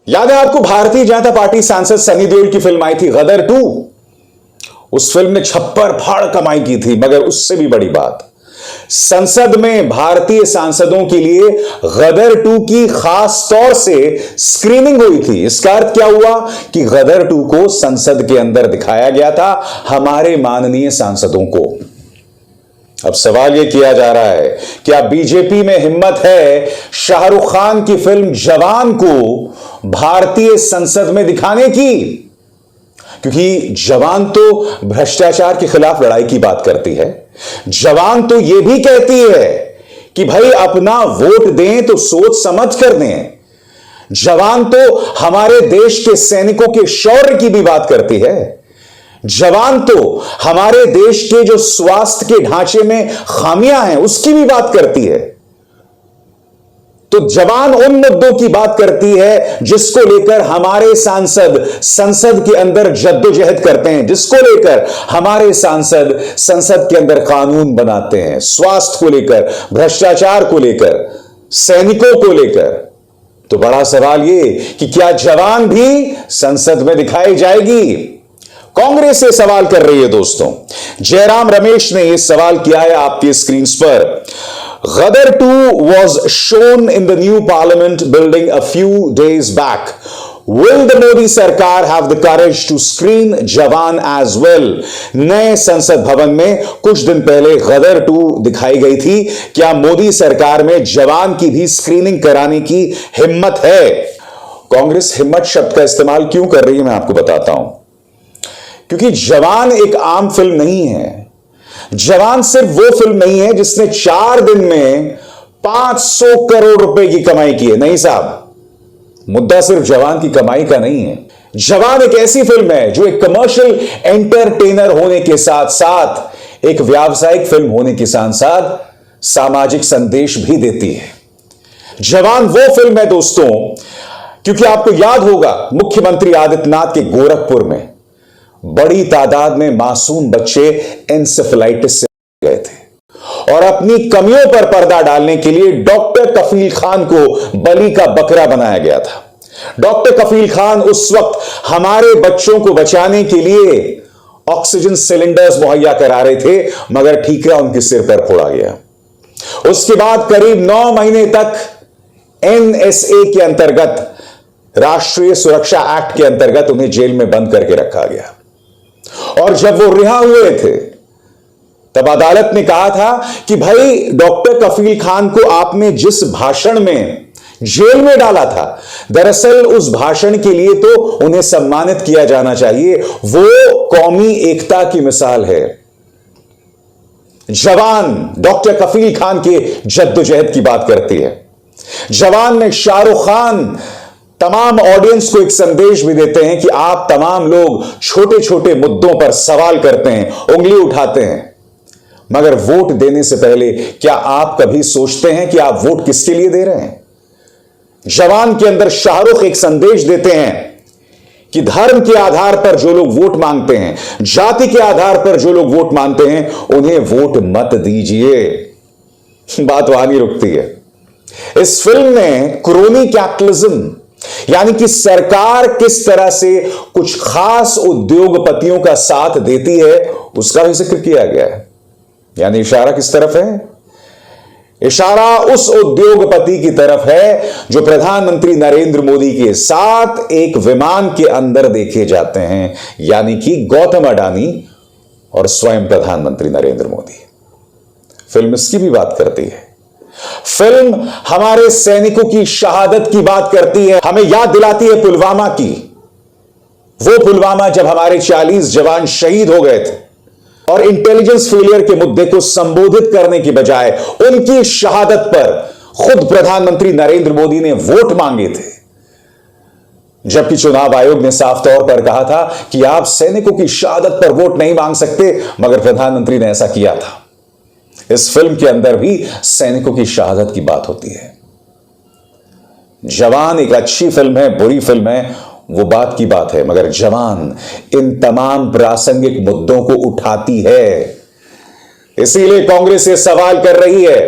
याद है आपको भारतीय जनता पार्टी सांसद सनी देओल की फिल्म आई थी गदर 2। उस फिल्म ने छप्पर फाड़ कमाई की थी, मगर उससे भी बड़ी बात, संसद में भारतीय सांसदों के लिए गदर 2 की खास तौर से स्क्रीनिंग हुई थी। इसका अर्थ क्या हुआ कि गदर 2 को संसद के अंदर दिखाया गया था हमारे माननीय सांसदों को। अब सवाल यह किया जा रहा है, क्या बीजेपी में हिम्मत है शाहरुख खान की फिल्म जवान को भारतीय संसद में दिखाने की? क्योंकि जवान तो भ्रष्टाचार के खिलाफ लड़ाई की बात करती है। जवान तो यह भी कहती है कि भाई अपना वोट दें तो सोच समझ कर दें। जवान तो हमारे देश के सैनिकों के शौर्य की भी बात करती है। जवान तो हमारे देश के जो स्वास्थ्य के ढांचे में खामियां हैं उसकी भी बात करती है। तो जवान उन मुद्दों की बात करती है जिसको लेकर हमारे सांसद संसद के अंदर जद्दोजहद करते हैं, जिसको लेकर हमारे सांसद संसद के अंदर कानून बनाते हैं, स्वास्थ्य को लेकर, भ्रष्टाचार को लेकर, सैनिकों को लेकर। तो बड़ा सवाल यह कि क्या जवान भी संसद में दिखाई जाएगी? कांग्रेस ये सवाल कर रही है दोस्तों। जयराम रमेश ने यह सवाल किया है आपकी स्क्रीन पर। गदर 2 was shown in the new parliament building a few days back. Will the Modi सरकार have the courage to screen जवान as well? नए संसद भवन में कुछ दिन पहले गदर 2 दिखाई गई थी। क्या मोदी सरकार में जवान की भी स्क्रीनिंग कराने की हिम्मत है? कांग्रेस हिम्मत शब्द का इस्तेमाल क्यों कर रही है मैं आपको बताता हूं। क्योंकि जवान एक आम फिल्म नहीं है। जवान सिर्फ वो फिल्म नहीं है जिसने 4 दिन में 500 करोड़ रुपए की कमाई की है। नहीं साहब, मुद्दा सिर्फ जवान की कमाई का नहीं है। जवान एक ऐसी फिल्म है जो एक कमर्शियल एंटरटेनर होने के साथ साथ एक व्यावसायिक फिल्म होने के साथ साथ सामाजिक संदेश भी देती है। जवान वो फिल्म है दोस्तों, क्योंकि आपको याद होगा मुख्यमंत्री आदित्यनाथ के गोरखपुर में बड़ी तादाद में मासूम बच्चे एन्सेफेलाइटिस से गए थे और अपनी कमियों पर पर्दा डालने के लिए डॉक्टर कफील खान को बलि का बकरा बनाया गया था। डॉक्टर कफील खान उस वक्त हमारे बच्चों को बचाने के लिए ऑक्सीजन सिलेंडर्स मुहैया करा रहे थे, मगर ठीकरा उनके सिर पर फोड़ा गया। उसके बाद करीब 9 महीने तक NSA के अंतर्गत, राष्ट्रीय सुरक्षा एक्ट के अंतर्गत उन्हें जेल में बंद करके रखा गया। और जब वो रिहा हुए थे तब अदालत ने कहा था कि भाई डॉक्टर कफील खान को आपने जिस भाषण में जेल में डाला था, दरअसल उस भाषण के लिए तो उन्हें सम्मानित किया जाना चाहिए। वो कौमी एकता की मिसाल है। जवान डॉक्टर कफील खान के जद्दोजहद की बात करती है। जवान में शाहरुख खान तमाम ऑडियंस को एक संदेश भी देते हैं कि आप तमाम लोग छोटे छोटे मुद्दों पर सवाल करते हैं, उंगली उठाते हैं, मगर वोट देने से पहले क्या आप कभी सोचते हैं कि आप वोट किसके लिए दे रहे हैं? जवान के अंदर शाहरुख एक संदेश देते हैं कि धर्म के आधार पर जो लोग वोट मांगते हैं, जाति के आधार पर जो लोग वोट मांगते हैं, उन्हें वोट मत दीजिए। बात वहां नहीं रुकती है। इस फिल्म में क्रोनी कैपिटलिज्म यानी कि सरकार किस तरह से कुछ खास उद्योगपतियों का साथ देती है उसका भी जिक्र किया गया है। यानी इशारा किस तरफ है? इशारा उस उद्योगपति की तरफ है जो प्रधानमंत्री नरेंद्र मोदी के साथ एक विमान के अंदर देखे जाते हैं, यानी कि गौतम अडानी और स्वयं प्रधानमंत्री नरेंद्र मोदी। फिल्म इसकी भी बात करती है। फिल्म हमारे सैनिकों की शहादत की बात करती है, हमें याद दिलाती है पुलवामा की। वो पुलवामा जब हमारे 40 जवान शहीद हो गए थे और इंटेलिजेंस फेलियर के मुद्दे को संबोधित करने की बजाय उनकी शहादत पर खुद प्रधानमंत्री नरेंद्र मोदी ने वोट मांगे थे, जबकि चुनाव आयोग ने साफ तौर पर कहा था कि आप सैनिकों की शहादत पर वोट नहीं मांग सकते, मगर प्रधानमंत्री ने ऐसा किया था। इस फिल्म के अंदर भी सैनिकों की शहादत की बात होती है। जवान एक अच्छी फिल्म है, बुरी फिल्म है, वो बात की बात है, मगर जवान इन तमाम प्रासंगिक मुद्दों को उठाती है। इसीलिए कांग्रेस ये सवाल कर रही है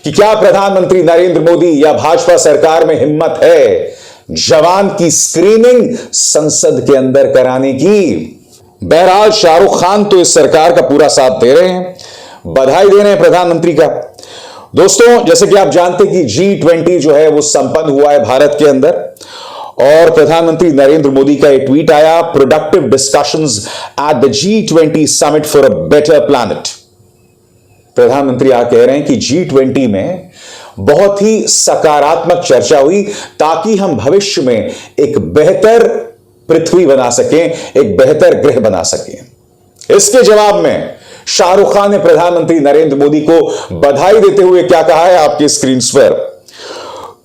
कि क्या प्रधानमंत्री नरेंद्र मोदी या भाजपा सरकार में हिम्मत है जवान की स्क्रीनिंग संसद के अंदर कराने की। बहरहाल शाहरुख खान तो इस सरकार का पूरा साथ दे रहे हैं, बधाई दे रहे हैं प्रधानमंत्री का। दोस्तों, जैसे कि आप जानते हैं कि G20 जो है वो संपन्न हुआ है भारत के अंदर, और प्रधानमंत्री नरेंद्र मोदी का एक ट्वीट आया, productive discussions at the G20 summit for a better planet. प्रधानमंत्री आ कह रहे हैं कि G20 में बहुत ही सकारात्मक चर्चा हुई ताकि हम भविष्य में एक बेहतर पृथ्वी बना सकें, एक बेहतर ग्रह बना सकें। इसके जवाब में शाहरुख खान ने प्रधानमंत्री नरेंद्र मोदी को बधाई देते हुए क्या कहा है आपके स्क्रीन पर।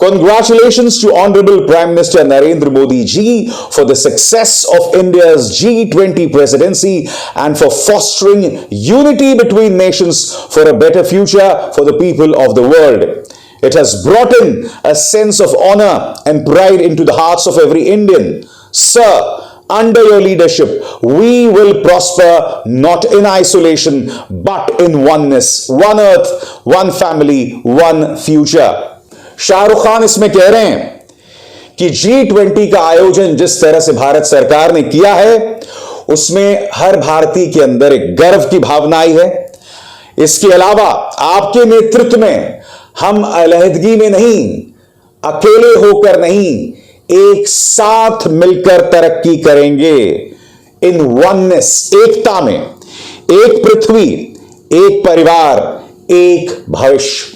Congratulations to Honorable Prime Minister Narendra Modi ji for the success of India's G20 presidency and for fostering unity between nations for a better future for the people of the world. It has brought in a sense of honor and pride into the hearts of every Indian. Sir, under your leadership, we will prosper not in isolation but in oneness. One earth, one family, one future. Shahrukh Khan इसमें कह रहे हैं कि G20 का आयोजन जिस तरह से भारत सरकार ने किया है उसमें हर भारतीय के अंदर एक गर्व की भावना आई है। इसके अलावा आपके नेतृत्व में हम अलहदगी में नहीं, अकेले होकर नहीं, एक साथ मिलकर तरक्की करेंगे। इन वननेस, एकता में, एक पृथ्वी, एक परिवार, एक भविष्य।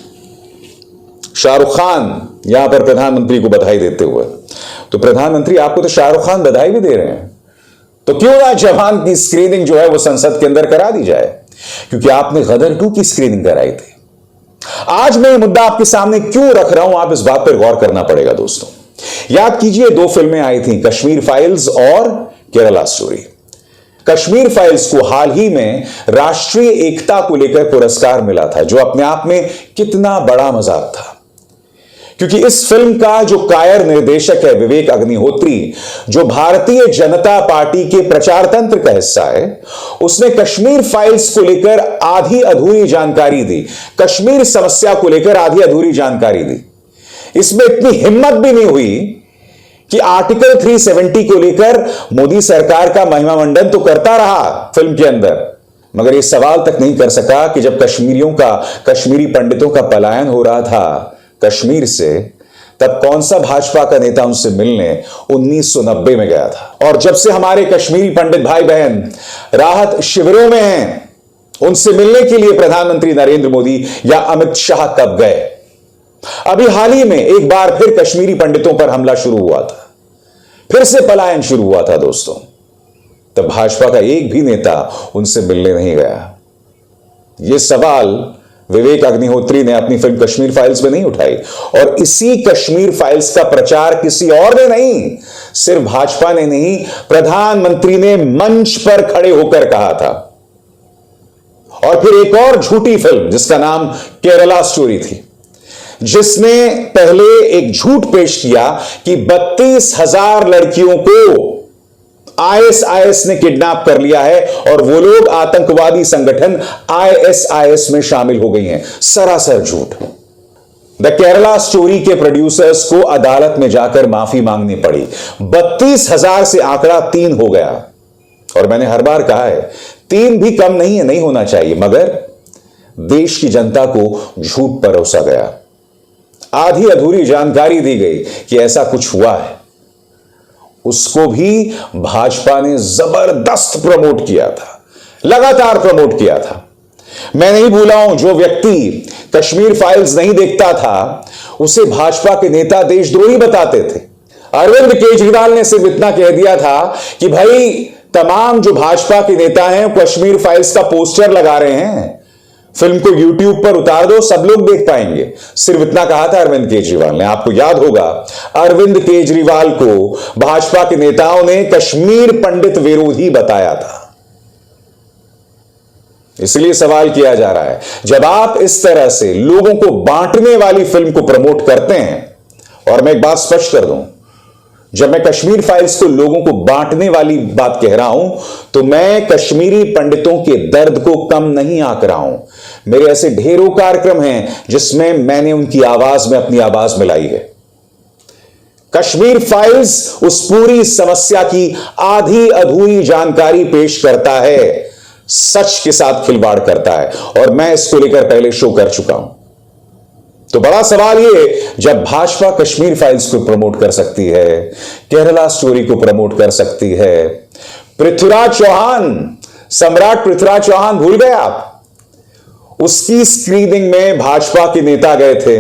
शाहरुख खान यहां पर प्रधानमंत्री को बधाई देते हुए, तो प्रधानमंत्री आपको तो शाहरुख खान बधाई भी दे रहे हैं, तो क्यों ना जवान की स्क्रीनिंग जो है वो संसद के अंदर करा दी जाए, क्योंकि आपने गदर 2 की स्क्रीनिंग कराई थी। आज मैं ये मुद्दा आपके सामने क्यों रख रहा हूं, आप इस बात पर गौर करना पड़ेगा दोस्तों। याद कीजिए 2 फिल्में आई थी, कश्मीर फाइल्स और केरला स्टोरी। कश्मीर फाइल्स को हाल ही में राष्ट्रीय एकता को लेकर पुरस्कार मिला था, जो अपने आप में कितना बड़ा मजाक था, क्योंकि इस फिल्म का जो कायर निर्देशक है विवेक अग्निहोत्री, जो भारतीय जनता पार्टी के प्रचार तंत्र का हिस्सा है, उसने कश्मीर फाइल्स को लेकर आधी अधूरी जानकारी दी, कश्मीर समस्या को लेकर आधी अधूरी जानकारी दी। इसमें इतनी हिम्मत भी नहीं हुई कि आर्टिकल 370 को लेकर मोदी सरकार का महिमा मंडन तो करता रहा फिल्म के अंदर, मगर यह सवाल तक नहीं कर सका कि जब कश्मीरियों का, कश्मीरी पंडितों का पलायन हो रहा था कश्मीर से, तब कौन सा भाजपा का नेता उनसे मिलने 1990 में गया था। और जब से हमारे कश्मीरी पंडित भाई बहन राहत शिविरों में हैं, उनसे मिलने के लिए प्रधानमंत्री नरेंद्र मोदी या अमित शाह कब गए? अभी हाल ही में एक बार फिर कश्मीरी पंडितों पर हमला शुरू हुआ था, फिर से पलायन शुरू हुआ था दोस्तों, तब भाजपा का एक भी नेता उनसे मिलने नहीं गया। यह सवाल विवेक अग्निहोत्री ने अपनी फिल्म कश्मीर फाइल्स में नहीं उठाई, और इसी कश्मीर फाइल्स का प्रचार किसी और ने नहीं, सिर्फ भाजपा ने नहीं, प्रधानमंत्री ने मंच पर खड़े होकर कहा था। और फिर एक और झूठी फिल्म जिसका नाम केरला स्टोरी थी, जिसने पहले एक झूठ पेश किया कि 32,000 लड़कियों को आईएसआईएस ने किडनैप कर लिया है और वो लोग आतंकवादी संगठन आईएसआईएस में शामिल हो गई हैं। सरासर झूठ। द केरला स्टोरी के प्रोड्यूसर्स को अदालत में जाकर माफी मांगनी पड़ी। 32,000 से आंकड़ा 3 हो गया, और मैंने हर बार कहा है 3 भी कम नहीं है, नहीं होना चाहिए, मगर देश की जनता को झूठ परोसा गया, आधी अधूरी जानकारी दी गई कि ऐसा कुछ हुआ है। उसको भी भाजपा ने जबरदस्त प्रमोट किया था, लगातार प्रमोट किया था। मैं नहीं भूला हूं, जो व्यक्ति कश्मीर फाइल्स नहीं देखता था उसे भाजपा के नेता देशद्रोही बताते थे। अरविंद केजरीवाल ने सिर्फ इतना कह दिया था कि भाई तमाम जो भाजपा के नेता हैं कश्मीर फाइल्स का पोस्टर लगा रहे हैं, फिल्म को यूट्यूब पर उतार दो, सब लोग देख पाएंगे। सिर्फ इतना कहा था अरविंद केजरीवाल ने। आपको याद होगा, अरविंद केजरीवाल को भाजपा के नेताओं ने कश्मीर पंडित विरोधी बताया था। इसलिए सवाल किया जा रहा है, जब आप इस तरह से लोगों को बांटने वाली फिल्म को प्रमोट करते हैं, और मैं एक बात स्पष्ट कर दूं, जब मैं कश्मीर फाइल्स को लोगों को बांटने वाली बात कह रहा हूं, तो मैं कश्मीरी पंडितों के दर्द को कम नहीं आंक रहा हूं। मेरे ऐसे ढेरों कार्यक्रम हैं जिसमें मैंने उनकी आवाज में अपनी आवाज मिलाई है। कश्मीर फाइल्स उस पूरी समस्या की आधी अधूरी जानकारी पेश करता है, सच के साथ खिलवाड़ करता है, और मैं इसको लेकर पहले शो कर चुका हूं। तो बड़ा सवाल ये, जब भाजपा कश्मीर फाइल्स को प्रमोट कर सकती है, केरला स्टोरी को प्रमोट कर सकती है, पृथ्वीराज चौहान, सम्राट पृथ्वीराज चौहान भूल गए आप? उसकी स्क्रीनिंग में भाजपा के नेता गए थे,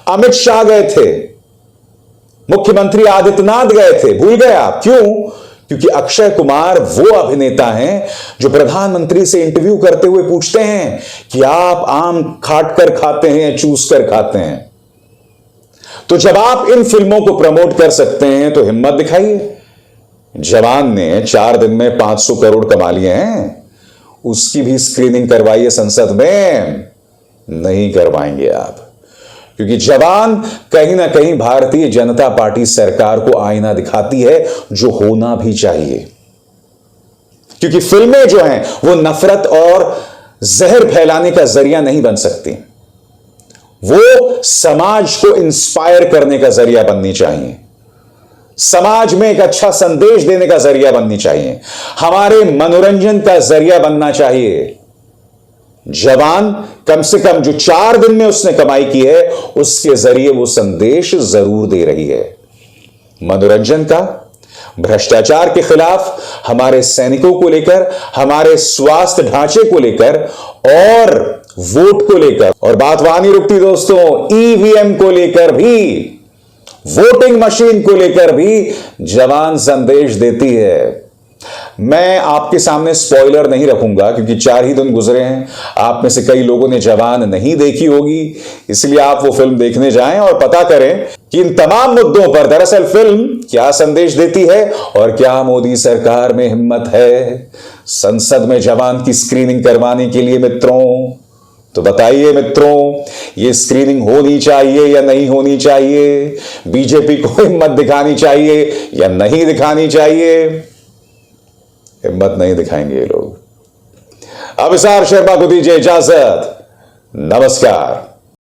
अमित शाह गए थे, मुख्यमंत्री आदित्यनाथ गए थे, भूल गए आप? क्यों? क्योंकि अक्षय कुमार वो अभिनेता हैं जो प्रधानमंत्री से इंटरव्यू करते हुए पूछते हैं कि आप आम काट कर खाते हैं या चूस कर खाते हैं। तो जब आप इन फिल्मों को प्रमोट कर सकते हैं तो हिम्मत दिखाइए। जवान ने 4 दिन में 500 करोड़ कमा लिए हैं, उसकी भी स्क्रीनिंग करवाइए संसद में। नहीं करवाएंगे आप, क्योंकि जवान कहीं ना कहीं भारतीय जनता पार्टी सरकार को आईना दिखाती है, जो होना भी चाहिए। क्योंकि फिल्में जो हैं वो नफरत और जहर फैलाने का जरिया नहीं बन सकती, वो समाज को इंस्पायर करने का जरिया बननी चाहिए, समाज में एक अच्छा संदेश देने का जरिया बननी चाहिए, हमारे मनोरंजन का जरिया बनना चाहिए। जवान कम से कम जो 4 दिन में उसने कमाई की है, उसके जरिए वो संदेश जरूर दे रही है, मनोरंजन का, भ्रष्टाचार के खिलाफ, हमारे सैनिकों को लेकर, हमारे स्वास्थ्य ढांचे को लेकर और वोट को लेकर। और बात वहां नहीं रुकती दोस्तों, ईवीएम को लेकर भी, वोटिंग मशीन को लेकर भी जवान संदेश देती है। मैं आपके सामने स्पॉइलर नहीं रखूंगा, क्योंकि 4 ही दिन गुजरे हैं, आप में से कई लोगों ने जवान नहीं देखी होगी, इसलिए आप वो फिल्म देखने जाएं और पता करें कि इन तमाम मुद्दों पर दरअसल फिल्म क्या संदेश देती है और क्या मोदी सरकार में हिम्मत है संसद में जवान की स्क्रीनिंग करवाने के लिए। मित्रों, तो बताइए मित्रों, ये स्क्रीनिंग होनी चाहिए या नहीं होनी चाहिए? बीजेपी को हिम्मत दिखानी चाहिए या नहीं दिखानी चाहिए? हिम्मत नहीं दिखाएंगे ये लोग। अभिसार शर्मा को दीजिए इजाजत। नमस्कार।